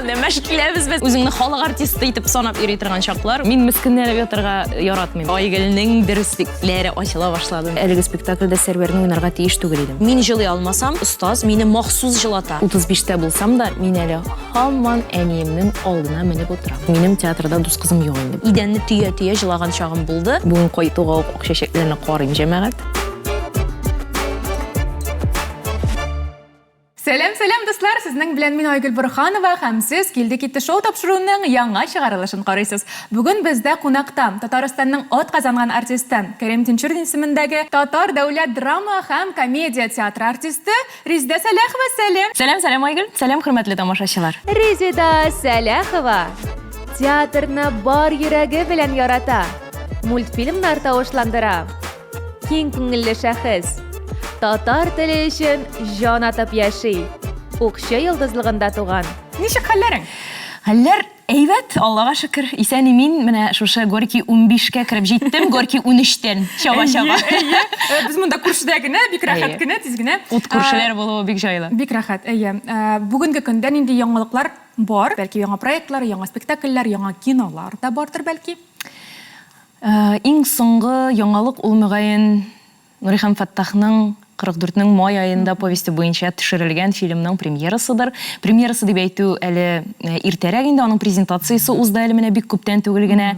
анда мәшкиләбез без. Үзеңне халык артисты итеп санап йөри торган чаклар. Мин мискенләнеп ятырга яратмыйм. Айгөлнең дөреслекләре ачыла башлады. Әлеге спектакльдә Сәрвәрне уйнарга тиеш түгел идем. Мин җылый алмасам, остаз мине махсус җылата. 35-тә булсам да, мин әле һаман әниемнең алдына менеп утырам. Минем театрда дус кызым юк инде. Идәнне төя-төя җылаган чагым булды. Бүген кайтуга ак чәчәкләрне карыйм җәмәгать. Сәлем дуслар, сезнең белән мин Айгөл Борханова һәм сез килде китте шоу тапшыруның яңа чыгарылышын карыйсыз. Бүген бездә кунакта Татарстанның ат казанган артисты Кәрим Тинчурин исемендәге Татар дәүләт драма һәм комедия театры артисты Резида Сәләхова. Сәлем Айгөл. Сәлем хөрмәтле тамашачылар. Резида Сәләхова театрны бар йөрәге белән ярата. Мультфильмнар тавышландыра. Киң күңелле шәхес. Татар теле өчен җан атып яши. Укчы йолдызлыгында туган. Ничек хәлләрең? Хәлләр әйбәт, Аллага шөкер. Исән мин менә шушы Горький 15-кә кереп җиттем, Горький 13-тән чаба-чаба. Без монда күршедә генә, бик рәхәт кенә, тиз генә. Ут күршеләр булуы бик җайлы. Бик рәхәт, Бүгенге көндә нинди яңалыклар бар? Бәлки яңа проектлар, яңа спектакльләр, яңа кинолар да бардыр бәлки? Иң соңгы яңалык ул мөгаен Нурихан Фаттахның 44-нең май айында повесте буенча төшерелгән фильмның премьерасыдыр. Премьерасы дип әйтү әле иртәрәк инде, аның презентациясе узды әле менә бик күптән түгел генә.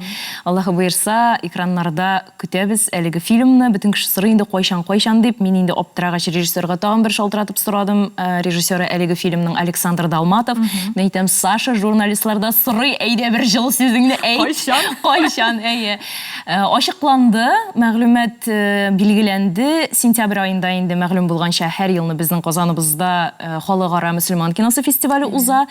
Аллаһы буерса, экраннарда көтәбез әлеге фильмны. Бөтен кеше сорый инде кайчан дип. Мин инде аптырагач режиссерга тагын бер шалтыратып сорадым. Режиссеры әлеге фильмның Александр Долматов. Мен әйтәм, Саша журналистларда сорый, әйдә бер җыл сүзеңне әйт. Кайчан, Ачыкланды, мәгълүмат билгеләнде. Сентябрь айында инде мәгълүм булганча һәр елны безнең Казаныбызда халыкара мөселман киносы фестивале уза.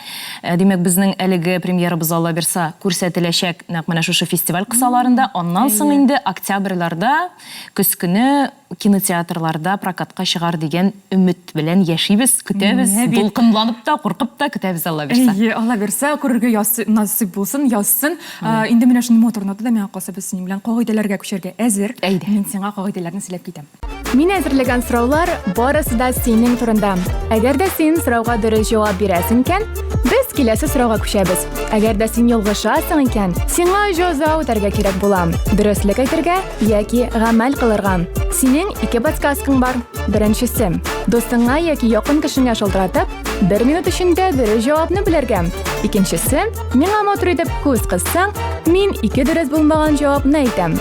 Димәк, безнең әлеге премьерабыз Алла бирса күрсәтеләчәк нәкъ менә шушы фестиваль кысаларында. Аннан соң инде октябрьларда көз көне кинотеатрларда прокатка чыгар дигән өмет белән яшибез, көтәбез. Дулкынланып та, куркып та көтәбез Алла бирса. Алла бирса, күрергә насыйп булсын, язсын. Инде менә шундый мотор нота да миңа калса, без синең белән кагыйдәләргә күчәргә әзер. Мин сиңа кагыйдәләрне сөйләп китәм. Мин әзерләгән сораулар барысы да синең турында. Әгәр дә син сорауга дөрес җавап бирәсең икән, без киләсе сорауга күчәбез. Әгәр дә син ялгышасың икән, сиңа җәза үтәргә кирәк була. Дөреслек әйтергә яки гамәл кылырга. Синең 2 подсказкаң бар. Беренчесе, дустыңа яки якын кешеңә шалтыратып, 1 минут эчендә дөрес җавапны белергә. Икенчесе, миңа матур итеп күз кыссаң, мин 2 дөрес булмаган җавапны әйтәм.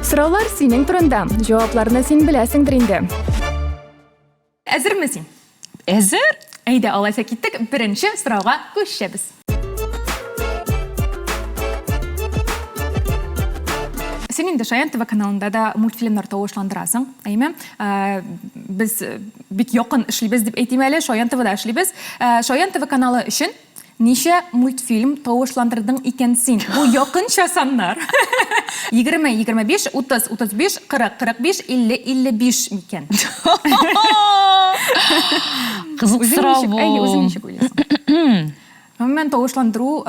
Сораулар синең турында. Җавапларны син беләсеңдер инде. Әзерме син? Әзер? Әйдә, алайса киттек. Беренче сорауга күчәбез. Син инде Шаян ТВ каналында да мультфильмнар тавышландырасың, әйме? Без бик якын эшлибез дип әйтим әле, Шаян ТВда эшлибез. Шаян ТВ каналы өчен ничә мультфильм тавышландырдың икән син? Бу якынча саннар. 20, 25, 30, 35, 40, 45, 50, 55 микән. Кызык сорау бу. Үзең ничек уйлыйсың? Мен тавышландыру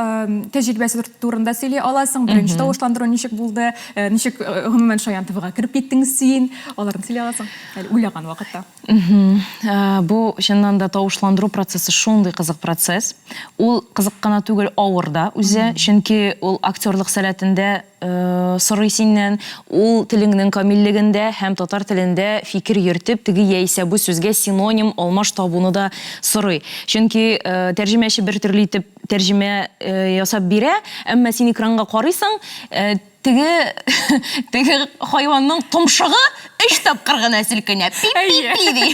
тәҗрибәсе турында сөйли аласың. Беренче тавышландыру ничек булды? Ничек гомумән Шаян ТВга кирип киттең син? Аларны сөйли аласың. Әле уйлаган вакытта. Бу чыннан да тавышландыру процессы шундый кызык процесс. Ул кызык кына түгел, авыр да үзе, чөнки ул актерлык сәләтендә сорый синнән, ул телеңнең камиллегендә һәм татар телендә фикер йөртеп, теге яисә бу сүзгә синоним алмаш табуны да сорый. Чөнки тәрҗемәче бер төрле итеп тәрҗемә ясап бирә, әмма син экранга карыйсың, теге хайванның томшыгы 3 тапкыр гына селкенә. Пи-пи-пи ди.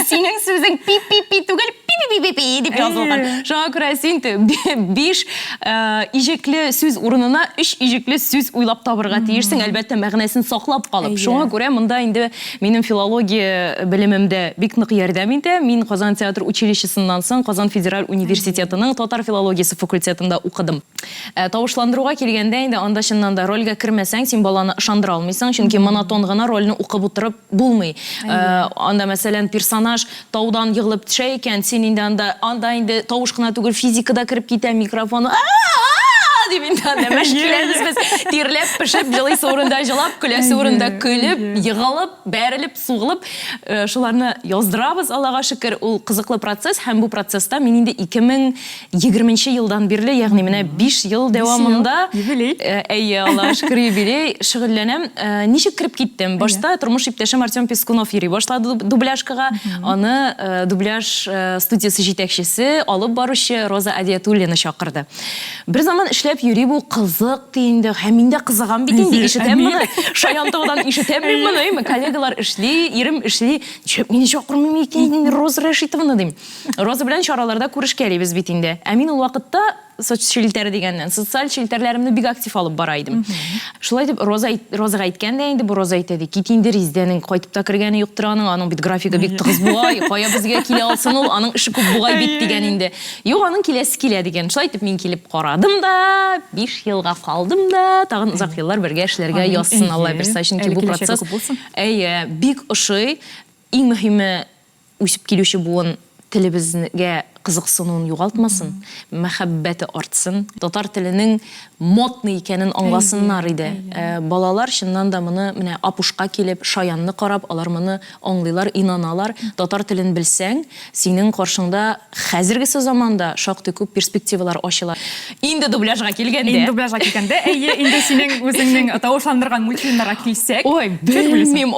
Синең сүзең пи-пи-пи түгел, пи-пи-пи дип язылган. Шуңа күрә син 5 иҗекле сүз урынына 3 иҗекле сүз уйлап табырга тиешсең, әлбәттә мәгънәсен саклап калып. Шуңа күрә монда инде минем филология белемемдә бик нык ярдәм итә. Мин Казан театр училищесыннан соң Казан федераль университетының татар филологиясе факультетында укыдым. Тавышландыруга килгәндә инде анда чыннан да рольгә кермәсәң, син баланы ышандыра алмыйсың, чөнки монотон гына рольне укып утырып булмый. Анда мәсәлән персонаж таудан егылып төшә икән, син инде анда инде тавыш кына түгел, физикада кирип китә, микрофоны дип инде нәмәш киләбез без тирләп пешеп җылыйсы урында җылап көләсе урында көлеп егылып бәрелеп сугылып шуларны яздырабыз Аллага шөкер ул кызыклы процесс һәм бу процесста мин инде 2020 елдан бирле ягъни менә 5 ел дәвамында әйе Аллага шөкер юбилей шөгыльләнәм ничек кирип киттем башта тормыш иптәшем Артем Пескунов йөри башлады дубляжкага аны дубляж студиясе җитәкчесе алып баручы Роза Адиятуллина чакырды бер заман эшләп йөри бу кызык инде һәм мин дә кызыгам бит инде ишетәм моны шаянтыгыдан ишетәм мин моны коллегалар эшли ирем эшли мине чакырмый икән Роза Рәшитовна дим Роза белән чараларда күрешкәлибез бит инде ә мин ул вакытта социаль челтәрләремне бик актив алып бара идем. Шулай дип Розага әйткән дә инде бу Роза әйтәде. Кит инде Риздәнең кайтып та кергәне юктыр аның бит графигы бик тыгыз бугай. Кая безгә килә алсын ул аның эше күп бугай бит дигән инде. Юк аның киләсе килә дигән. Шулай дип мин килеп карадым да 5 елга калдым да тагын озак еллар бергә эшләргә язсын Алла бирсә чөнки бу процесс әйе бик ошый иң мөһиме үсеп килүче буын телебезгә кызыксынуын югалтмасын, мәхәббәте артсын, татар теленең модный икәнен аңласыннар иде. Балалар чыннан да моны менә апушка килеп, шаянны карап, алар моны аңлыйлар, инаналар. Татар телен белсәң, синең каршыңда хәзергесе заманда шактый күп перспективалар ачыла. Инде дубляжга килгәндә, әйе, инде синең үзеңнең тавышландырган мультфильмнарга килсәк, ой, белмим,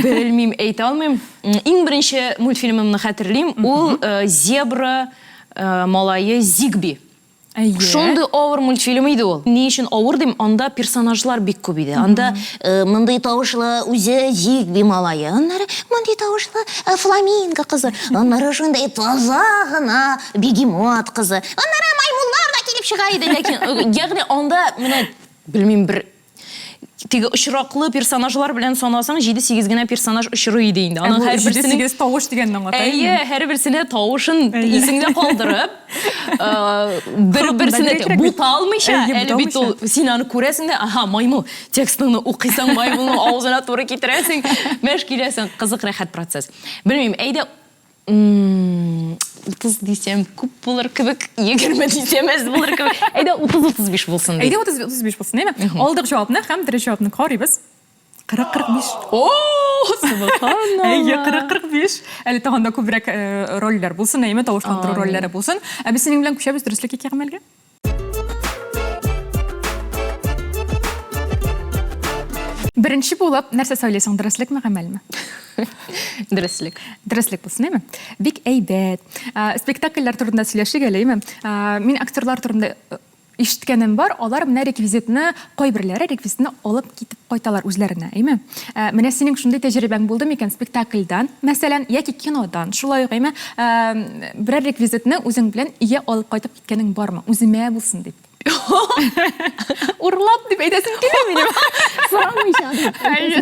белмим, әйтә алмыйм. Иң беренче мультфильмымны хәтерлим, ул Зебра малайы Зигби. Шундый авыр мультфильм иде ул. Ни өчен авыр дим, анда персонажлар бик күп иде. Анда мондый тавышлы үзе Зигби малайы, аннары мондый тавышлы фламинго кызы, аннары шундый таза гына бегемот кызы, аннары маймуннар да килеп чыга иде, ләкин ягъни анда менә белмим бер теге очраклы персонажлар белән санасаң 7-8 генә персонаж очрый иде инде. Аның һәр берсенең тавыш дигәнне аңлатайм. Әйе, һәр берсенә тавышын исеңдә калдырып, бер-берсенә бута алмыйча, әле бит ул син аны күрәсең дә, аха, маймыл, текстыңны укыйсаң маймылның авызына туры китерәсең, мәш киләсең, кызык рәхәт процесс. Белмим, әйдә 30 дисәм күп булыр кебек, 20 дисәм әз булыр кебек. Әйдә 30-35 булсын. Әйдә 30-35 булсын, әйме? Алдык җавапны һәм дөрес җавапны карыйбыз. 40-45. О, субханалла. Әйе, 40-45. Әле тагында күбрәк рольләр булсын, әйме, тавышландыру рольләре булсын. Ә без синең белән күчәбез дөреслеккә кәгамәлгә. Беренче булып, нәрсә сөйләсәң, дөреслекме, гамәлме? Дөрестлек. Дөрестлек булсын, әйме? Бик әйбәт. Спектакльләр турында сөйләшик әле, әйме? Мин актерлар турында ишеткәнем бар, алар менә реквизитны, кайберләре реквизитны алып китеп кайталар үзләренә, әйме? Менә синең шундый тәҗрибәң булды микән спектакльдан, мәсәлән, яки кинодан, шулай ук, әйме, берәр реквизитны үзең белән ия алып кайтып киткәнең бармы? Үземә булсын дип. Урлап дип әйтәсем килә минем.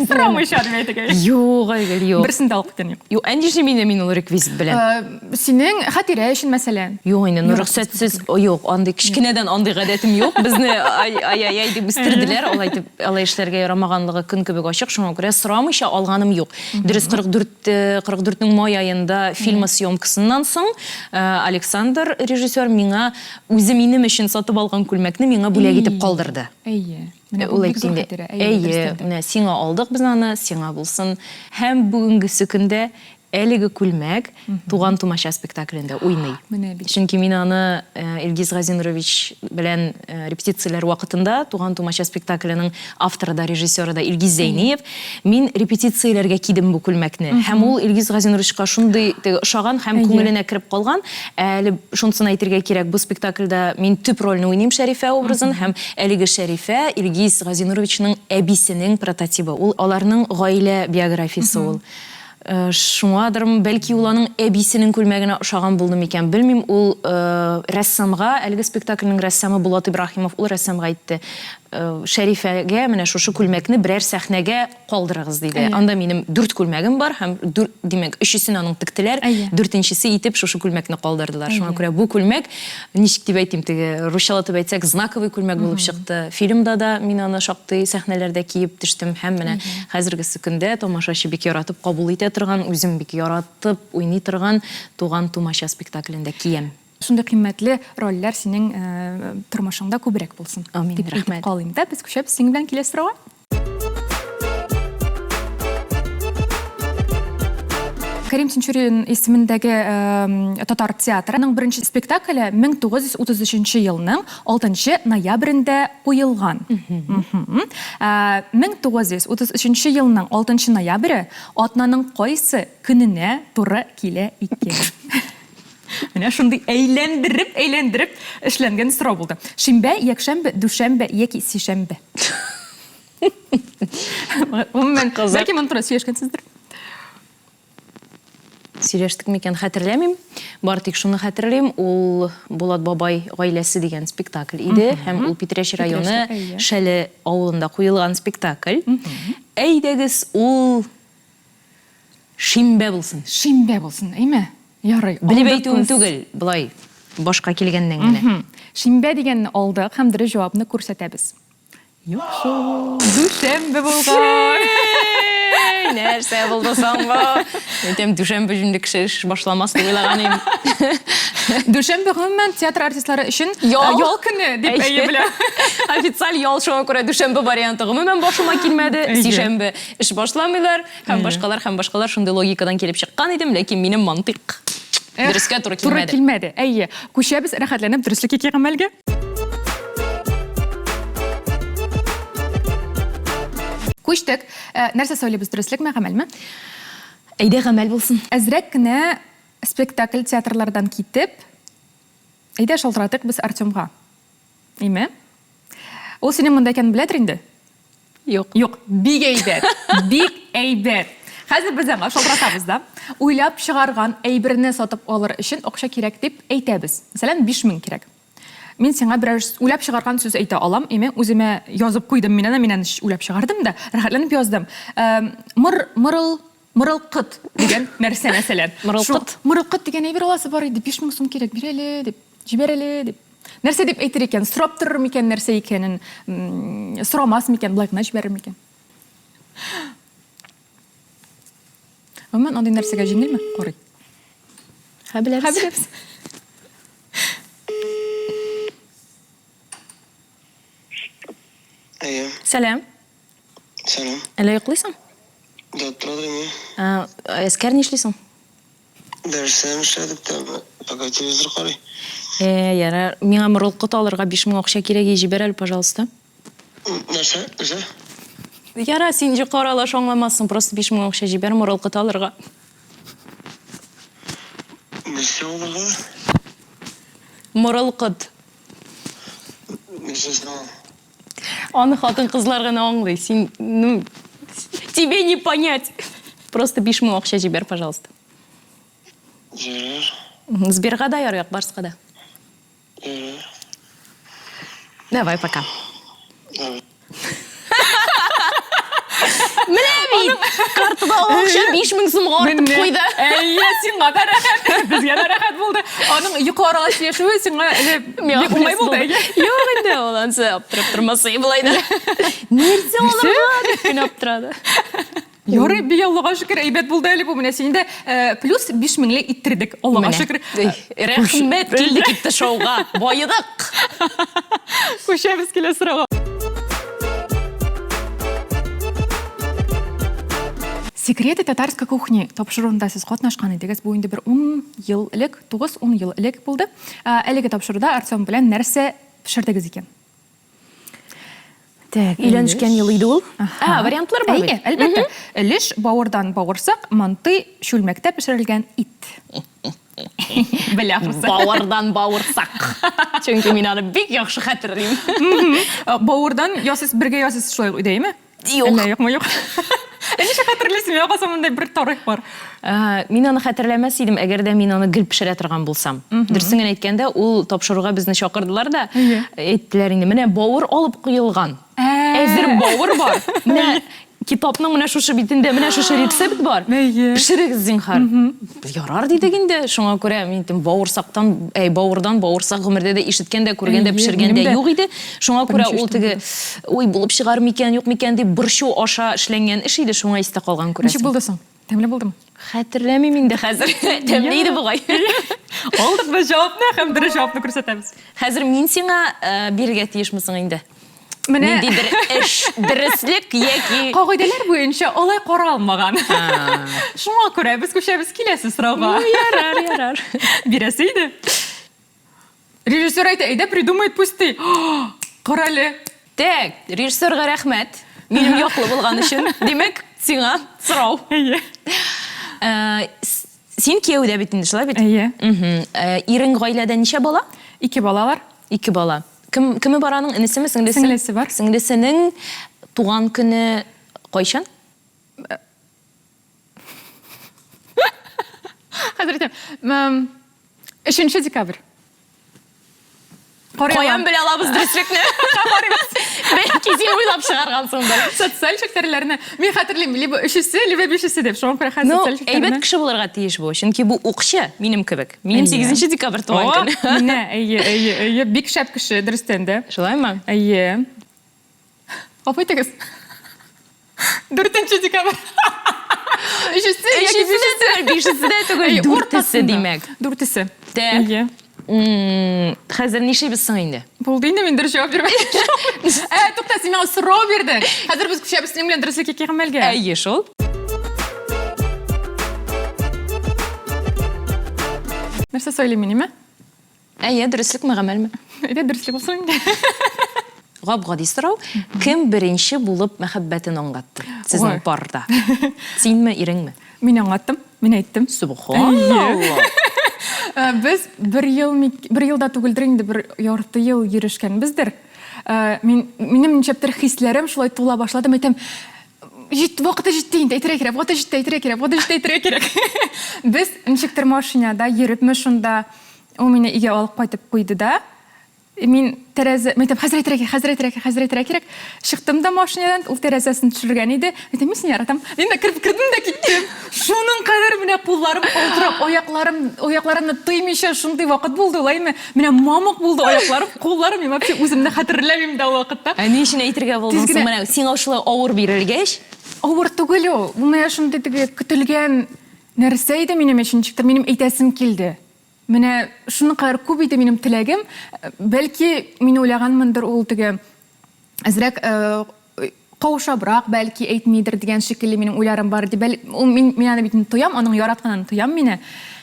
Сорамыйча дип әйтәгән. Юк, әйгәр, юк. Берсен дә алып киткән юк. Юк, әндишә мине мин ул реквизит белән. Синең хатирә өчен мәсәлән. Юк, инде рөхсәтсез, юк, андый кичкенәдән андый гадәтем юк. Безне ай дип үстерделәр, алай дип, алай эшләргә ярамаганлыгы көн кебек ачык, шуңа күрә сорамыйча алганым юк. Дөрес 44-ның май айында фильмы съемкасыннан соң Александр режиссер миңа үзе минем өчен сатып алган күлмәкне миңа бүләк итеп калдырды. Әйе. Ул әйткәндә, әйе, менә сиңа алдык без аны, сиңа булсын. Һәм бүгенгесе көндә әлеге күлмәк Туган тумача спектаклендә уйный. Чөнки мин аны Илгиз Газинурович белән репетицияләр вакытында Туган тумача спектакленең авторы да, режиссеры да Илгиз Зәйниев, мин репетицияләргә кидем бу күлмәкне. Һәм ул Илгиз Газинуровичка шундый ошаган һәм күңеленә кереп калган. Әле шунысын әйтергә кирәк, бу спектакльдә мин төп рольне уйныйм Шәрифә образын һәм әлеге Шәрифә Илгиз Газинуровичның әбисенең прототипы. Ул аларның гаилә биографиясе ул. Шуңадыр, бәлки ул аның әбисенең күлмәгенә ошаган булдым икән, белмим, ул рәссамга, әлеге спектакльнең рәссамы Булат Ибраһимов, ул рәссамга әйтте, Шәрифәгә менә шушы күлмәкне берәр сәхнәгә калдырыгыз диде. Анда минем 4 күлмәгем бар һәм димәк, 3-сен аның тектеләр, 4-нчесе итеп шушы күлмәкне калдырдылар. Шуңа күрә бу күлмәк, ничек дип әйтим, теге русчалатып әйтсәк, знаковый күлмәк булып чыкты. Фильмда да мин аны шактый сәхнәләрдә киеп төштем һәм менә хәзергесе көндә тамашачы бик яратып кабул итә торган, үзем бик яратып уйный торган Туган тумача спектаклендә киям. Шундай кыйммәтле рольләр синең тормышыңда күбрәк булсын. Амин, Дип рәхмәт. әйтеп калыйм да. Без күчәбез синең белән киләсе сорауга. Карим Тинчурин исемендәге татар театрының беренче спектакле 1933 елның 6 ноябрендә куелган. 1933 елның 6 ноябре атнаның кайсы көненә туры килә икән? Менә шундый әйләндереп эшләнгән сорау булды. Шимбә, якшәмбе, дүшәмбе яки сишәмбе? Уммен кызык. Моны туры сөйләшкәнсездер. Сөйләштек микән хәтерләмим. Бар тик шуны хәтерлим, ул Булат бабай гаиләсе дигән спектакль иде һәм ул Питрәч районы Шәле авылында куелган спектакль. Әйдәгез, ул шимбә булсын. Шимбә булсын, әйме? Ярый. Белеп әйтүем түгел, булай башка килгәннән генә. Шимбә дигәнне алдык һәм дөрес җавапны күрсәтәбез. Юк шул. Дүшәмбе булган. Нәрсә булды соң бу? Әйтәм, дүшәмбе җүнле кеше эш башламас дип уйлаганым. Дүшәмбе гомумән театр артистлары өчен ял көне дип әйе белә. Официаль ял шуңа күрә дүшәмбе варианты гомумән башыма килмәде. Сишәмбе эш башламыйлар һәм башкалар шундый логикадан килеп чыккан идем, ләкин минем мантык дөрескә туры Туры килмәде. килмәде. Әйе. Күчәбез рәхәтләнеп дөреслеккә гамәлгә. Күчтек. Нәрсә сөйләбез, дөреслекме, гамәлме? Әйдә гамәл булсын. Әзрәк кенә спектакль театрлардан китеп, әйдә шалтыратык без Артемга. Име? Ул синең монда икәнен беләдер инде? Юк, бик әйбәт. Бик әйбәт. Хәзер без аңа шалтыратабыз да. Уйлап чыгарган әйберне сатып алыр өчен акча кирәк дип әйтәбез. Мәсәлән, 5000 кирәк. Мин сиңа берәр уйлап чыгарган сүз әйтә алам, име, үземә язып куйдым, мин уйлап чыгардым да, рәхәтләнеп яздым. Мырылкыт дигән нәрсә мәсәлән. Мырылкыт дигән әйбер аласы бар иде, 5000 сум кирәк, бир әле дип, җибәр әле дип. Нәрсә дип әйтер икән, сорап торыр микән нәрсә икәнен, сорамас микән, блай гына җибәрер микән? Мен андый нәрсәгә җиңелме? Карый. Хәбиләбез. Сәлам. Сәлам. Әллә йоклыйсың? Да, тұрадыр ме? Әскәр нишлисың? Дәрістен эшләдік та, пока телевизор қарай. Яра, миңа мырылкыт алырга 5000 акча кирәк, җибәр әле, пожалуйста. Нәрсә? Яра, син җи каралаш аңламассың, просто 5000 акча җибәр мырылкыт алырга. Нәрсә алырга? Мырылкыт. Нәрсә сал? Аны хатын кызлар гына аңлый. Син, тебе не понять. Просто 5000 акча җибәр, пожалуйста. Җибәр. Сберга да ярый, Барска да. Давай, пока. Давай. Менә бит, картада акча 5000 сумга артып куйды. Әйе, сиңа да рәхәт. Безгә дә рәхәт булды. Аның юқы аралаш яшәүе сиңа бик уңай булды. Юк инде, ул ансы аптырап тормасы булай да. Нәрсә алырга дип кенә аптырады. Ярый, бик Аллага шөкер, әйбәт булды әле бу. Менә син дә плюс 5000 иттердек. Аллага шөкер. Рәхмәт, килдек итте шоуга. Байыдык. Күчәбез килә сорауга. Секреты татарской кухни тапшыруында сез катнашкан идегез. Бу инде бер 10 ел элек, 9-10 ел элек булды. Әлеге тапшыруда Артем белән нәрсә пешердегез икән? Так, өйләнешкән ел иде ул. Вариантлар бар бит. Әлбәттә. Элеш, бавырдан бавырсак, манты, шүлмәктә пешерелгән ит. Беләхрсы. Бавырдан бавырсак. Чөнки мин аны бик яхшы хәтерлим. Бавырдан ясыз бергә ясыз шулай идеме? Юк. Юкмы, юк. Ничә хәтерлисең? Миңа касамында бер тарих бар. Мин аны хәтерләмәс идем, әгәр дә мин аны гел пешерә торган булсам. Дөресен әйткәндә, ул тапшыруга безне чакырдылар да, әйттеләр инде, менә бавыр алып куелган. Әзер бавыр бар. Менә китапның менә шушы битендә менә шушы рецепт бар. Пешерегез зинһар. Ярар дидек инде. Шуңа күрә мин бавырсактан, бавырдан бавырсак гомердә дә ишеткән дә, күргән дә, пешергән дә юк иде. Шуңа күрә ул теге ой булып чыгар микән, юк микән дип борчу аша эшләнгән эш иде, шуңа истә калган күрәсең. Ничек булды соң? Тәмле булдымы? Хәтерләмим инде хәзер. Тәмле иде бугай. Алдық біз жауапны, һәм дұрыс жауапны көрсетеміз. Хәзер мин сиңа биргә тиешмисең инде. Менә Ниндидер эш, дөрестлек яки кагыйдәләр буенча алай каралмаган. Шуңа күрә без күчәбез киләсе сорауга. ярар. Бирәсе иде. Режиссер әйтә, придумает пусты. Карале. Так, режиссерга рәхмәт. Минем яклы булган өчен. Димәк, сиңа сорау. Син кияүдә бит инде, шулай бит? Әйе. Ирең гаиләдә ничә бала? 2 балалар. 2 бала. Кеме бар аның? Инесеме, сеңлесе? Сеңлесе бар. Сеңлесенең туган көне кайчан? Хәзер әйтәм. 3 декабрь. Каян белә алабыз дөреслекне? Бәлки син уйлап чыгаргансыңдыр. Социаль шәкәрләрне мин хәтерлим, либо 3-се, либо 5-се дип. Шуңа күрә Ну, социаль шәкәрләрне. әйбәт кеше булырга тиеш бу. Чөнки бу укчы минем кебек. Минем 8 декабрь туган көн. Менә, әйе, бик шәп кеше дөрестән дә. Шулаймы? Әйе. Апа итегез. 4 декабрь. 3-се, яки 5-се? 5-се түгел, 4-се димәк. 4-се. Әйе. Хәзер нишибез соң инде? Булды инде, мин дөрес җавап бирмәдем. Тукта, син миңа сорау бирдең. Хәзер без күчәбез синең белән дөреслеккә килгәнмәлгә. Әйе, шул. Нәрсә сөйлим минеме? Әйе, дөреслекме, гамәлме? Әйдә, дөреслек булсын инде. Гап-гади сорау. Кем беренче булып мәхәббәтен аңлатты сезнең Ой. парда? Синме, иреңме? Мин аңлаттым, мин әйттем. Субханаллах. Без 1 елда түгелдер инде, 1 ярты ел йөрешкәнбездер. Минем ничәптер хисләрем шулай тула башладым, әйтәм, вакыты җитте инде, әйтергә кирәк. Без ничектер машинада йөрепме шунда, ул мине өйгә алып кайтып куйды да. Мин тәрәзә, мәйтәм, хәзер әйтергә кирәк. Чыктым да машинадан, ул тәрәзәсен төшергән иде. Әйтәм, мин сине яратам. Мин дә кирдем дә киттем. Шуның кадәр менә кулларым калтырап, аякларымны тыймыйча шундый вакыт булды, улаймы? Менә мамык булды аякларым, кулларым, мин вообще үземне хәтерләмим дә вакытта. Ни өчен әйтергә булдың соң менә сиңа шулай авыр бирелгәч? Авыр түгел ул. Менә шундый көтелгән нәрсә иде минем өчен, чиктер минем әйтәсем килде. Менә шуның кадәр күп иде минем теләгем. Бәлки мин уйлаганмындыр ул теге әзрәк каушабрак, бәлки әйтмидер дигән шикелле минем уйларым бар иде. Ул мин аны бит тоям, аның яратканын тоям мине.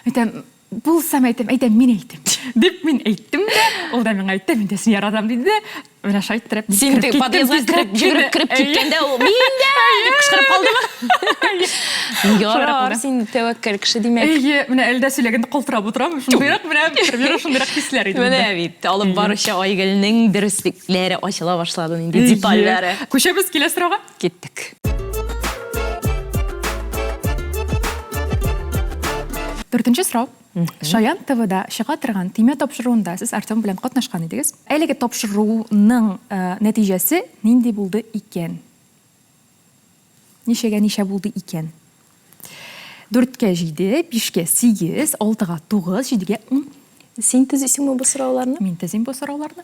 Әйтәм, булсам әйтәм, мин әйтәм. Дип мин әйттем дә, ул да миңа әйтте, мин дә сине яратам диде. Менә шайтырып. Син подъездга кирип киткәндә ул мин дә дип кычкырып калдымы? Ярар, син тәвәккәл кеше димәк. Әйе, менә әлдә сөйләгәндә калтырап утырам. Шундыйрак менә шундыйрак хисләр иде. Менә бит, алып баручы Айгөлнең дөреслекләре ачыла башлады инде, детальләре. Күчәбез килә сорауга? Киттек. 4-нче сорау. Шаян ТВда чыга торган тимә тапшыруында сез Артем белән катнашкан идегез. Әлеге тапшыруның нәтиҗәсе нинди булды икән? Ничә булды икән? 4-кә 7, 5-кә 8, 6-га 9, 7-гә 10. Син төзисеңме бу сорауларны? Мин төзим бу сорауларны.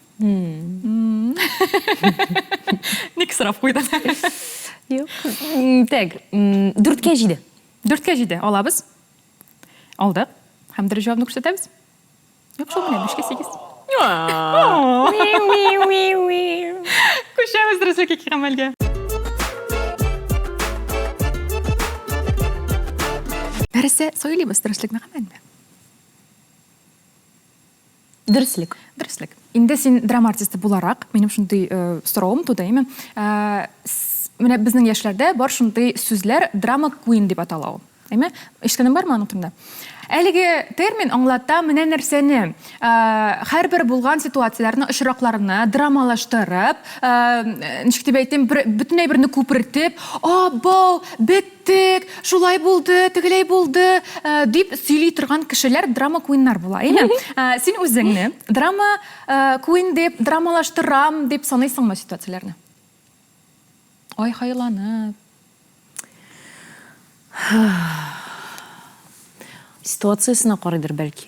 Ник сорап куйдың? Юк. Так, 4-кә 7. 4-кә 7 алабыз. Алдык. Һәм дөрес җавапны күрсәтәбез. Юк, шул менә 5-кә 8. Күчәбез дөреслеккә килгәнмәлгә. Нәрсә сөйлибез дөреслекне гамәлме? Дөреслек. Дөреслек. Инде син драма артисты буларак, минем шундый соравым туды, әйме? Менә безнең яшьләрдә бар шундый сүзләр драма queen дип атала ул. Әйме? Ишеткәнең бармы аның турында? Әлеге термин аңлата менә нәрсәне? Һәрбер булган ситуацияләрне, очракларны драмалаштырып, ничек дип әйтим, бөтенләй берне күпертеп, "Бау, беттек, шулай булды, тегеләй булды" дип сөйли торган кешеләр драма queenнар була. Әйме? Син үзеңне драма queen дип, драмалаштырам дип саныйсыңмы ситуацияләрне? Ай, хайланып. Ситуациясына карыйдыр бәлки.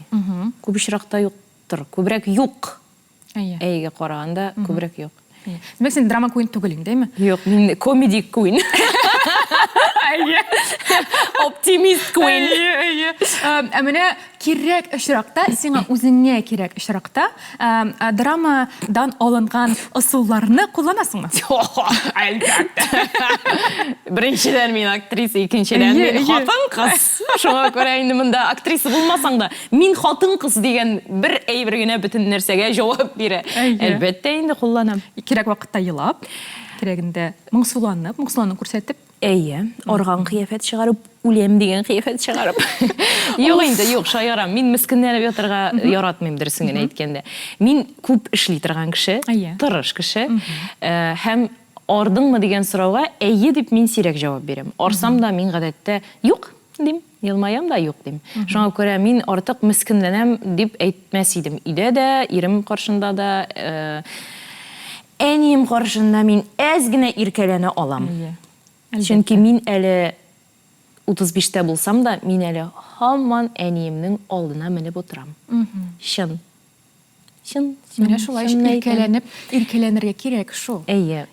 Күп очракта юктыр. Күбрәк юк. Әйгә караганда күбрәк юк. Демәк, син драма queen түгел инде, әйме? Юк, мин comedy queen. Оптимист queen. Менә кирәк очракта, сиңа үзеңә кирәк очракта, драмадан алынган ысулларны кулланасыңмы? Әлбәттә. Беренчедән мин актриса, икенчедән мин хатын-кыз. Шуңа күрә инде монда актриса булмасаң да, мин хатын-кыз дигән бер әйбер генә бөтен нәрсәгә җавап бирә. Әлбәттә инде кулланам. Кирәк вакытта елап, кирәгендә моңсуланып күрсәтеп. Әйе, арган кыяфәт чыгарып, үлем дигән кыяфәт чыгарып. Юк инде, юк, шаярам. Мин мискенләнеп ятырга яратмыйм дөресен генә әйткәндә. Мин күп эшли торган кеше, тырыш кеше, һәм ардыңмы дигән сорауга әйе дип мин сирәк җавап бирәм. Арсам да мин гадәттә юк дим, елмаям да юк дим. Шуңа күрә мин артык мискенләнәм дип әйтмәс идем. Өйдә дә, ирем каршында да, әнием каршында мин әз генә иркәләнә алам. Чөнки мин әле 35-тә булсам да, мин әле һаман әниемнең алдына менеп утырам. Чын. Менә шулай иркәләнергә кирәк шул. Әйе.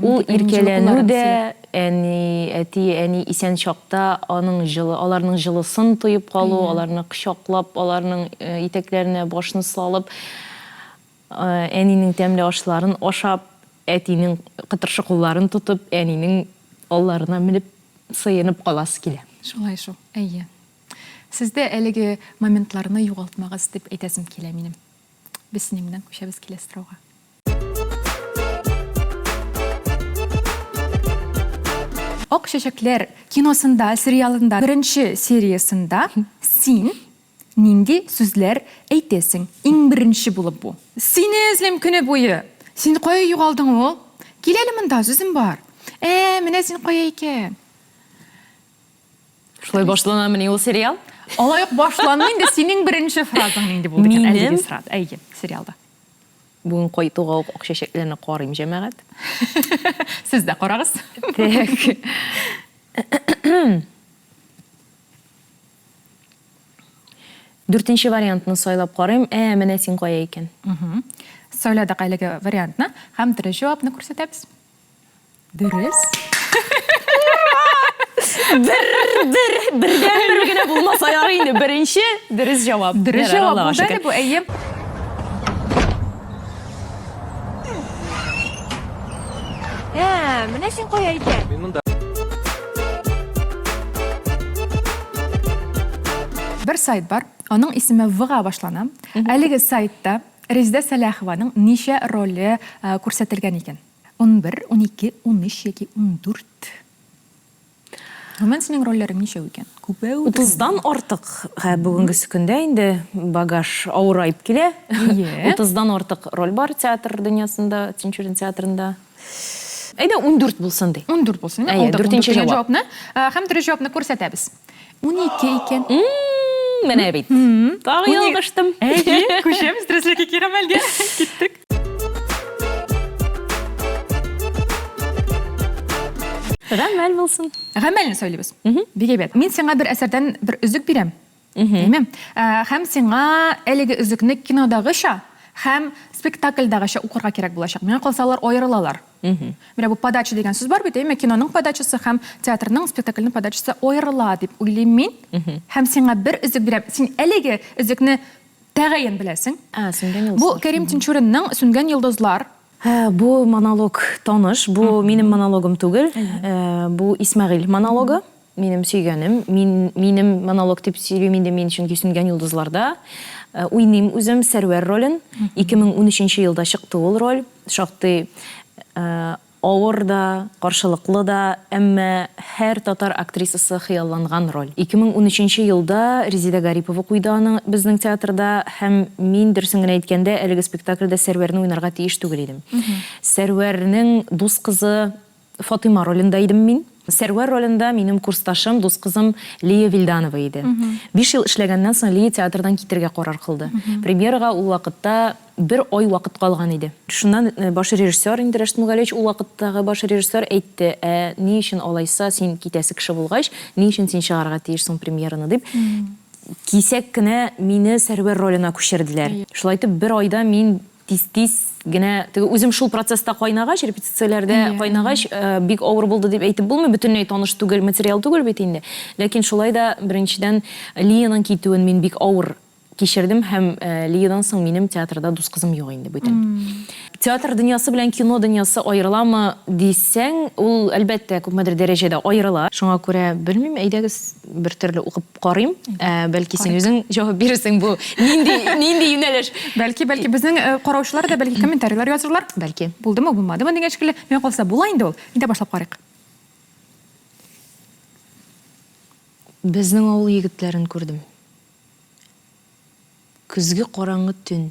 Ул иркәләнү дә, әни исән чакта аларның җылысын тоеп калу, аларны кочаклап, аларның итәкләренә башны салып, әнинең тәмле ашларын ашап, әтинең кытыршы кулларын тотып, әнинең алларына менеп сыенып каласы килә. Шулай шул. Әйе. Сездә әлеге моментларны югалтмагыз дип әйтәсем килә минем. Без синең белән күчәбез киләсе сорауга. Ак чәчәкләр киносында, сериалында, беренче сериясында син нинди сүзләр әйтәсең? Иң беренче булып бу. Сине эзләм көне буе. Син кая югалдың ул? Кил әле монда, сүзем бар. Менә син кая икән? Шулай башланамы ул сериал? Алай ук башланмый инде, синең беренче фразаң нинди булды икән әлеге сырат? Әйе, сериалда. Бүген кайтуга ак чәчәкләрне карыйм җәмәгать. Сез дә карагыз. Дүртенче вариантны сайлап карыйм. Менә син кая икән? Сайладык әлеге вариантны һәм дөрес җавапны күрсәтәбез. Дөрес. Бердән генә булмаса ярый инде. Беренче дөрес җавап. Дөрес җавап булды бу, әйе. Менә син кая икән? Мин монда. Бер сайт бар, аның исеме В-га башлана. Әлеге сайтта Резидә Сәләхованың ничә роле күрсәтелгән икән? 11, 12, 13 яки 14. Гомумән синең рольләрең ничә икән? Күпме? 30-дан артык. Бүгенге көндә инде багаж авырайып килә. 30-дан артык роль бар театр дөньясында, Тинчурин театрында. Әйдә 14 булсын ди. 14 булсын. Әйе, дүртенче җавапны. Һәм дөрес җавапны күрсәтәбез. 12 икән. Менә бит. Тагы ялгыштым. Әйе, күчәбез дөреслеккә кирамәлгә. Киттек. Гамәл булсын. Гамәлне сөйлибез. Бик әйбәт. Мин сиңа бер әсәрдән бер үзек бирәм. Димме? Һәм сиңа әлеге үзекне кинодагыча һәм спектакльдагыча укырга кирәк булачак. Миңа калсалар аерылалар. Менә бу подача дигән сүз бар бит, әйме? Киноның подачасы һәм театрның, спектакльнең подачасы аерыла дип уйлыйм мин. Һәм сиңа бер үзек бирәм. Син әлеге үзекне тәгаен беләсең. Сүнгән Бу Кәрим Тинчуринның Сүнгән йолдызлар. Бу монолог таныш, бу минем монологым түгел. Бу Исмәгыйль монологы. Минем сөйгәнем. Минем монолог дип сөйлим инде мин чөнки Сүнгән йолдызларда уйныйм үзем Сәрвәр ролен. 2013 елда чыкты ул роль. Шактый авыр да, каршылыклы да, әмма һәр татар актрисасы хыялланган роль. 2013 елда Резидә Гарипова куйды аны безнең театрда, һәм мин дөресен генә әйткәндә, әлеге спектакльдә Сәрвәрне уйнарга тиеш түгел идем. Сәрвәрнең дус кызы Фатыйма ролендә идем мин. Сәрвәр ролендә минем курсташым, дус кызым Лия Вилданова иде. 5 ел эшләгәннән соң Лия театрдан китергә карар кылды. Премьерага ул вакытта 1 ай вакыт калган иде. Шуннан баш режиссер инде Рәшит Мугалевич ул вакыттагы баш режиссер әйтте: "Ни өчен алайса син китәсе кеше булгач, ни өчен син чыгарга тиешсең премьераны?" дип. Кисәк кенә мине Сәрвәр роленә күчерделәр. Шулай итеп 1 айда мин тиз генә теге үзем шул процесста кайнагач, репетицияләрдә кайнагач, бик авыр булды дип әйтеп булмый, бөтенләй таныш түгел, материал түгел бит инде. Ләкин шулай да беренчедән Лияның китүен мин бик авыр кичердем һәм Лиядан соң минем театрда дус кызым юк инде бүтән. Театр дөньясы белән кино дөньясы аерыламы дисәң, ул әлбәттә күпмедер дәрәҗәдә аерыла. Шуңа күрә белмим, әйдәгез бер төрле укып карыйм. Бәлки син үзең җавап бирерсең бу нинди юнәлеш. Бәлки безнең караучылар да бәлки комментарийлар язырлар. Бәлки. Булдымы, булмадымы дигән шикелле. Миңа калса була инде ул. Инде башлап карыйк. Безнең авыл егетләрен күрдем. Көзге караңгы төн.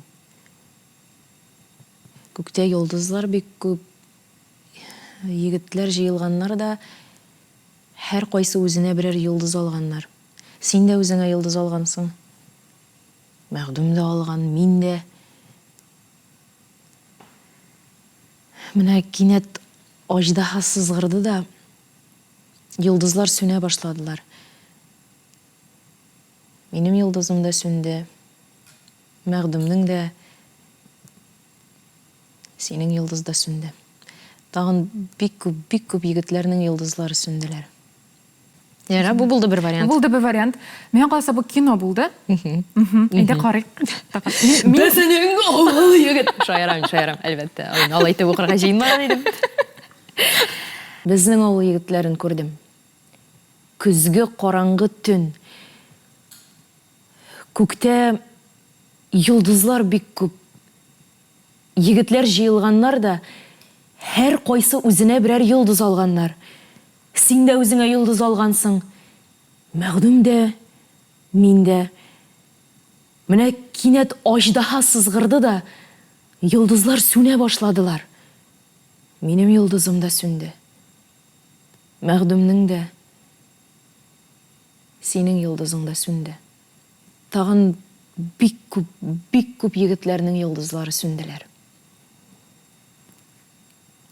Күктә йолдызлар бик күп. Егетләр җыелганнар да һәр кайсы үзенә берәр йолдыз алганнар. Син дә үзеңә йолдыз алгансың. Мәгъдүм дә алган, мин дә. Менә кинәт аждаһа сызгырды да йолдызлар сүнә башладылар. Минем йолдызым да сүнде. Мәгъдүмнең дә, синең йолдыз да сүнде. Тагын бик күп егетләрнең йолдызлары сүнделәр. Яра, бу булды бер вариант. Булды бер вариант. Миңа калса бу кино булды. Инде карыйк. Безнең авыл егет. Шаярам, әлбәттә. Алай итеп укырга җыенмаган идем. Безнең авыл егетләрен күрдем. Көзге караңгы төн. Күктә йолдызлар бик күп. Егетләр җыелганнар да һәр кайсы үзенә берәр йолдыз алганнар. Син дә үзеңә йолдыз алгансың. Мәгъдүм дә, мин дә. Менә кинәт аждаһа сызгырды да йолдызлар сүнә башладылар. Минем йолдызым да сүнде. Мәгъдүмнең дә, синең йолдызың да сүнде. Тагын бик күп егетләрнең йолдызлары сүнделәр.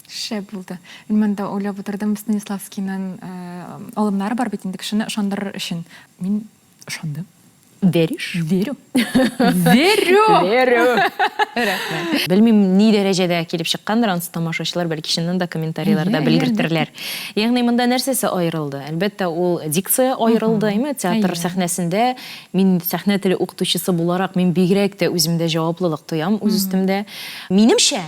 Шәп булды. Мен дә уйлап утырдым, Станиславскийның алымнары бар бит инде кешене ышандырыр өчен. Мин ышандым. Веришь? Верю. Белмим, ни дәрәҗәдә килеп чыккандыр, ансы тамашачылар бәлки чыннан да комментарийларда белгертерләр. Ягъни монда нәрсәсе аерылды? Әлбәттә, ул дикция аерылды, әйме? Театр сәхнәсендә мин сәхнә теле укытучысы буларак мин бигрәк тә үземдә җаваплылык тоям үз өстемдә. Минемчә,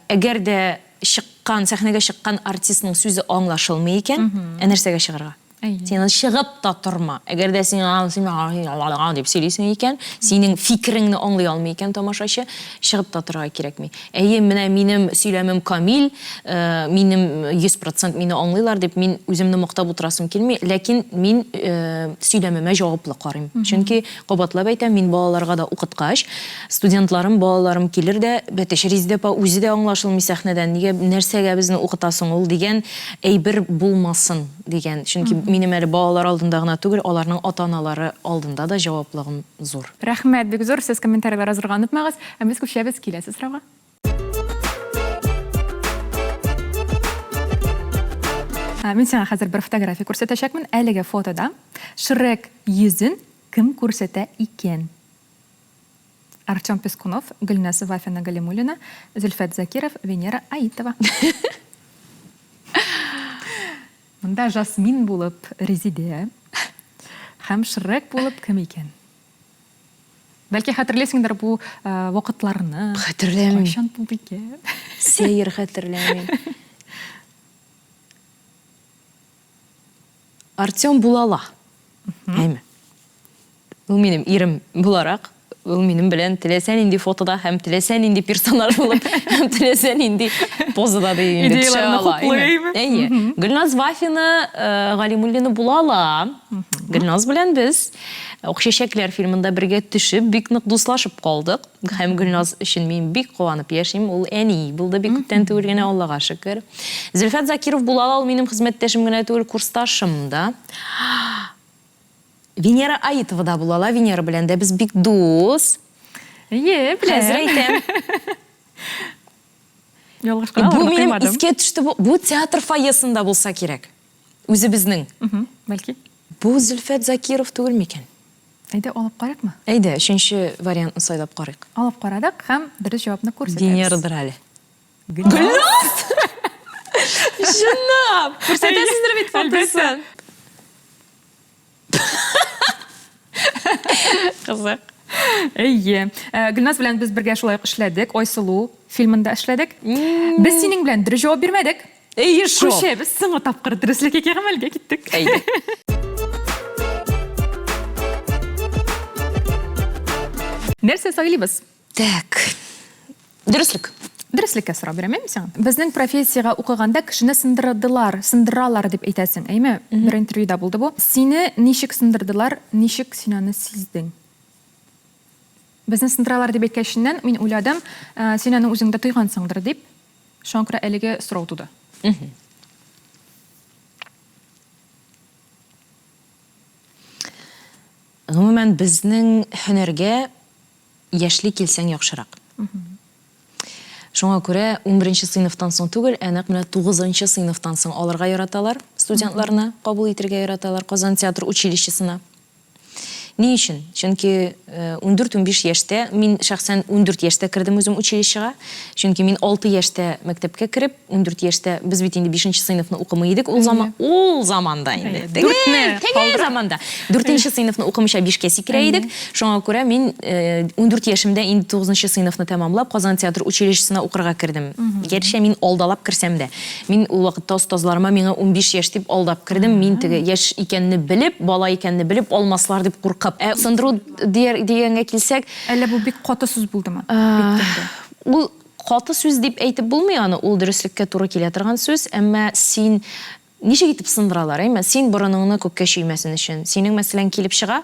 әгәр дә сәхнәгә чыккан артистның сүзе аңлашылмый икән, нәрсәгә чыгарга? Син чыгып та торма. Әгәр дә син дип сөйлисең икән, синең фикереңне аңлый алмый икән тамашачы, чыгып та торырга кирәкми. Әйе, менә минем сөйләмем камил, минем 100% мине аңлыйлар дип мин үземне мактап утырасым килми, ләкин мин сөйләмемә җаваплы карыйм. Чөнки кабатлап әйтәм, мин балаларга да укыткач, балаларым килер дә, бәтеш Резидә үзе дә аңлашылмый сәхнәдән, нигә нәрсәгә безне укытасың ул дигән әйбер булмасын дигән. Чөнки минем әле балалар алдында гына түгел, аларның ата-аналары алдында да җаваплыгым зур. Рәхмәт, бик зур. Сез комментарийлар язырга онытмагыз. Без күчәбез киләсе сорауга. Мин сиңа хәзер бер фотография күрсәтәчәкмен. Әлеге фотода Шрек йөзен кем күрсәтә икән? Артем Пескунов, Гөлназ Вафина Галимуллина, Зөлфәт Закиров, Венера Аитова. Монда Жасмин булып Резидә, һәм Шрек булып кем икән? Бәлки хәтерләсеңдер бу вакытларны. Хәтерләмим. Кайчан булды икән? Сәер хәтерләмим. Артем Булала. Әйме. Ул минем ирем буларак, ул минем белән теләсән инде фотода, һәм теләсән инде персонаж булып, һәм теләсән инде позада да инде төшә ала. Әйе. Гөлназ Вафина Галимуллина Булала. Гөлназ белән без Охшәшәкләр фильмында бергә төшеп, бик нык дуслашып калдык. Һәм Гөлназ өчен мин бик куанып яшим. Ул әни булды бик күптән түгел генә, Аллага шөкер. Зөлфәт Закиров Булала, ул минем хезмәттәшем генә түгел, курсташым да. Венера Аитова да Булала, Венера белән дә без бик дус. Әйе, Хәзер әйтәм. Бу минем искә төште, бу театр фойесында булса кирәк. Үзе безнең. Бәлки. Бу Зөлфәт Закиров түгел микән? Әйдә алып карыйкмы? Әйдә, өченче вариантны сайлап карыйк. Алып карадык һәм дөрес җавапны күрсәтәбез. Динердер әле. Гөлназ! Җаннап! Күрсәтәсездер бит фотосын. Кызык. Әйе. Гөлназ белән без бергә шулай эшләдек. Айсылу фильмында эшләдек. Без синең белән дөрес җавап бирмәдек. Әйе, шо. Күршәбез, соңгы тапкыр дөреслеккә гамәлгә киттек. Әйдә. Нәрсә сайлыйбыз? Так. Дөреслеккә. Дөреслеккә сорап бирәм сиңа. Безнең профессиягә укыганда кешене сындыралар дип әйтәсең. Әйме? Бер интервьюда булды бу. Сине ничек сындырдылар, ничек син аны сиздең? Безне сындыралар дип әйткәннән мин уйладым, син аны үзеңдә тойгансыңдыр дип. Шуңа күрә әлеге сорау туды. Гомумән безнең һөнәргә яшьлек килсәң яхшырак. Шуңа күрә 11нче сыйныфтан соң түгел, әнәк менә 9нчы сыйныфтан соң алырга яраталар, студентларны кабул итәргә яраталар Казан театр училищесына. Ни өчен? Чөнки 14-15 яшьтә, мин шәхсән 14 яшьтә кирдем үзем училищега. Чөнки мин 6 яшьтә мәктәпкә кирип, 14 яшьтә без бит инде 5нче сыйныфны укымый идек. Ул заманда инде. Теге заманда. 4нче сыйныфны укымыйча 5кә сикерә идек. Шуңа күрә мин 14 яшемдә инде 9нчы сыйныфны тәмамлап Казан театр училищесына укырга кирдем. Гәрчә мин алдалап кирсәм дә. Мин ул вакытта остазларыма миңа 15 яшь дип алдап кирдем. Мин теге яшь икәнне белеп, бала икәнне белеп алмаслар дип куркып. Сындыру дигәнгә килсәк, Әллә бу бик каты сүз булдымы? ул каты сүз дип әйтеп булмый аны, ул дөреслеккә туры килә торган сүз, әмма син ничек итеп сындыралар, әйме? Син борыныңны күккә чөймәсен өчен. Синең мәсәлән килеп чыга,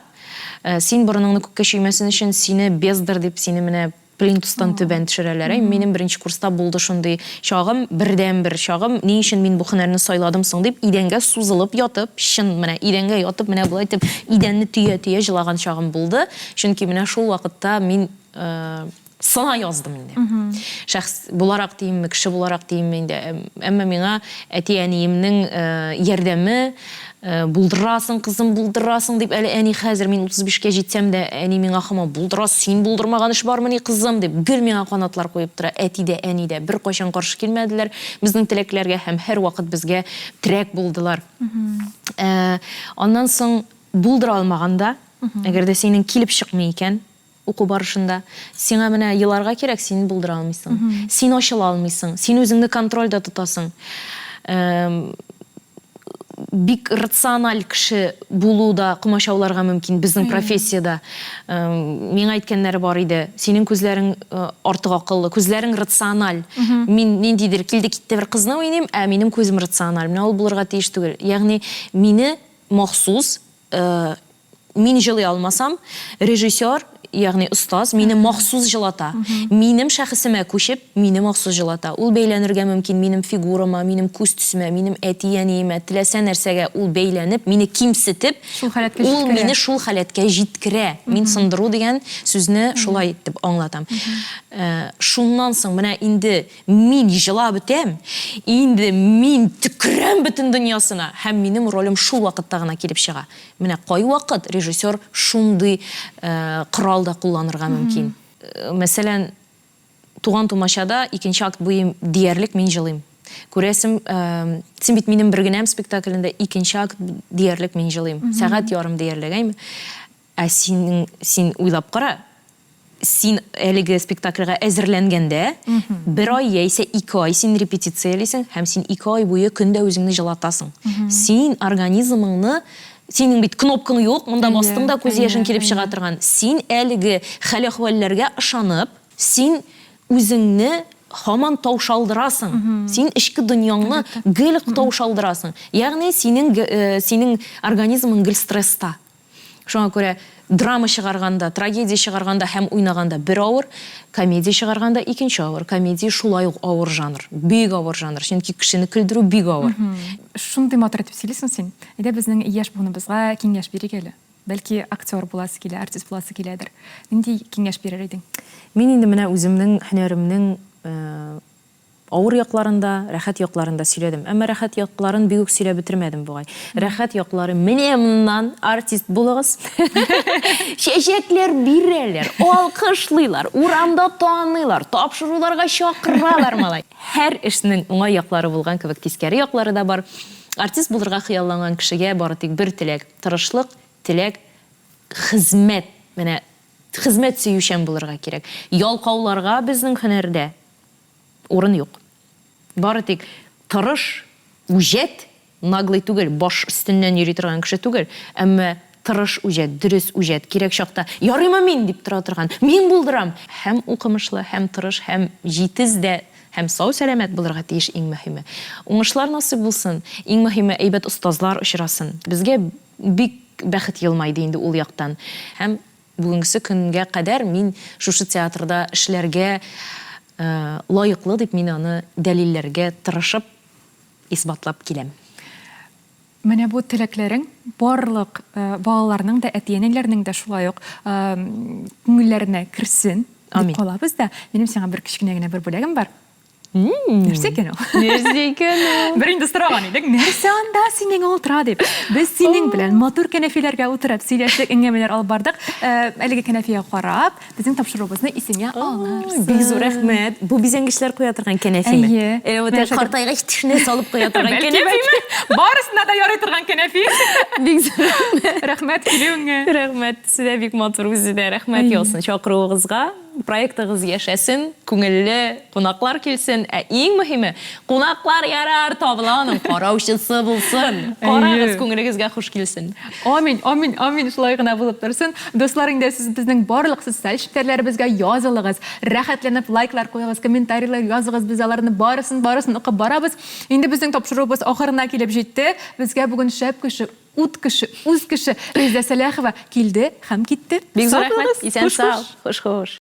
син борыныңны күккә чөймәсен өчен сине бездер дип сине менә плинтустан түбән төшерәләр. Минем беренче курста булды шундый чагым, бердән-бер чагым, ни өчен мин бу һөнәрне сайладым соң дип, идәнгә сузылып ятып, чын менә идәнгә ятып, менә булай итеп, идәнне төя-төя җылаган чагым булды. Чөнки менә шул вакытта мин сына яздым инде. Шәхс буларак димме, кеше буларак димме инде. Әмма миңа әти-әниемнең ярдәме булдырасың, кызым булдырасың дип, әле әни хәзер мин 35кә җитсәм дә, әни миңа һаман булдырас, син булдырмаган эш бармы ни кызым дип, гел миңа канатлар куеп тора. Әти дә, әни дә бер кайчан каршы килмәделәр безнең теләкләргә һәм һәр вакыт безгә терәк булдылар. Аннан соң булдыра алмаганда, әгәр дә синең килеп чыкмый икән, уку барышында, сиңа менә еларга кирәк, син булдыра алмыйсың. Син ачыла алмыйсың, син үзеңне контрольдә тотасың. Бик рациональ кеше булу да комачауларга мөмкин безнең профессиядә. Миңа әйткәннәре бар иде. Синең күзләрең артык акыллы, күзләрең рациональ. Мин ниндидер килде китте бер кызны уйныйм, ә минем күзем рациональ. Менә ул булырга тиеш түгел. Ягъни мине махсус мин җылый алмасам, режиссер, ягъни остаз, мине махсус җылата. Минем шәхесемә күчеп, мине махсус җылата. Ул бәйләнергә мөмкин минем фигурама, минем күз төсемә, минем әти-әниемә, теләсә нәрсәгә ул бәйләнеп, мине кимсетеп, ул мине шул хәләткә җиткерә. Мин сындыру дигән сүзне шулай итеп аңлатам. Шуннан соң менә инде мин җылап бетәм, инде мин төкерәм бөтен дөньясына, һәм минем ролем шул вакытта гына килеп чыга. Менә кай вакыт режиссер шундый корал да кулланырга мөмкин. Мәсәлән, туган тумачада икенче акт буе диярлек мин җылыйм. Күрәсем, син бит минем бер генә спектаклендә икенче акт диярлек мин җылыйм. Сәгать ярым диярлек, әйме? Ә син уйлап кара, син әлеге спектакльгә әзерләнгәндә, бер ай яисә 2 ай син репетициялисең, һәм син 2 ай буе көндә үзеңне җылатасың. Син организмыңны, синең бит кнопкаң юк, монда бастың да күз яшең килеп чыга торган. Син әлеге хәл-әхвәлләргә ышанып, син үзеңне һаман таушалдырасың. Син ичке дөньяңны гел таушалдырасың. Ягъни синең организмың гел стресста. Шуңа күрә драма чыгарганда, трагедия чыгарганда һәм уйнаганда бер авыр, комедия чыгарганда икенче авыр. Комедия шулай ук авыр жанр, бик авыр жанр. Чөнки кешене көлдерү бик авыр. Шундый матур итеп сөйлисең син. Әйдә безнең яшь буыныбызга киңәш бирик әле. Бәлки актер буласы килә, артист буласы киләдер. Нинди киңәш бирер идең? Мин инде менә үземнең һөнәремнең Авыр якларында, рәхәт якларында сөйләдем. Әмма рәхәт якларын бик үк сөйләп бетермәдем бугай. Рәхәт яклары менә моннан артист булыгыз. Чәчәкләр бирәләр, алкышлыйлар, урамда таныйлар, тапшыруларга чакыралар малай. Һәр эшнең уңай яклары булган кебек тискәре яклары да бар. Артист булырга хыялланган кешегә бары тик бер теләк, тырышлык, теләк, хезмәт. Менә хезмәт сөючән булырга кирәк. Ялкауларга безнең һөнәрдә урын юк. Бары тик тырыш, үҗәт, наглый түгел, баш өстеннән йөри торган кеше түгел, әмма тырыш үҗәт, дөрес үҗәт, кирәк чакта ярыймы мин дип тора торган. Мин булдырам. Һәм укымышлы, һәм тырыш, һәм җитез дә, һәм сау сәламәт булырга тиеш иң мөһиме. Уңышлар насыйп булсын, иң мөһиме әйбәт остазлар очрасын. Безгә бик бәхет елмайды инде ул яктан. Һәм бүгенге көнгә кадәр мин шушы театрда эшләргә лайыклы дип мин аны дәлилләргә тырышып исбатлап киләм. Менә бу теләкләрең барлык балаларның да, әти-әниләрнең дә шулай ук күңелләренә керсен дип калабыз да. Минем сиңа бер кичкенә генә бер бүләгем бар. Нәрсә икән ул? Нәрсә икән ул? Бер инде сораган идек, нәрсә анда синең ултыра дип. Без синең белән матур кәнәфиләргә утырып сөйләшеп, әңгәмәләр алып бардык. Әлеге кәнәфигә карап, безнең тапшыруыбызны исеңә алырсың. Бик зур рәхмәт. Бу бизәнгечләр куя торган кәнәфиме? Әйе. Вот картайгач тишне салып куя торган кәнәфиме? Барысына да ярый торган кәнәфи. Бик зур Рәхмәт килүеңә. рәхмәт. Сезгә бик матур үзе дә рәхмәт яусын. Чакыруыгызга, проектыгыз яшәсен, күңелле кунаклар килсен. Иң мөһиме, кунаклар ярар табыланың, караучысы булсын. Карагыз, күңелегезгә хуш килсен. Амин, амин, амин, шулай гына булып торсын. Дусларың да сез безнең барлык социаль шиктәрләребезгә язылыгыз, рәхәтләнеп лайклар куйгыз, комментарийлар языгыз, біз аларны барысын укып барабыз. Инде безнең тапшыруыбыз ахырына килеп җитте. Безгә бүген шәп кеше, ут кеше, үз кеше Реза Сәләхова килде һәм китте. Бик зур рәхмәт. Исән сау. Хуш-хуш.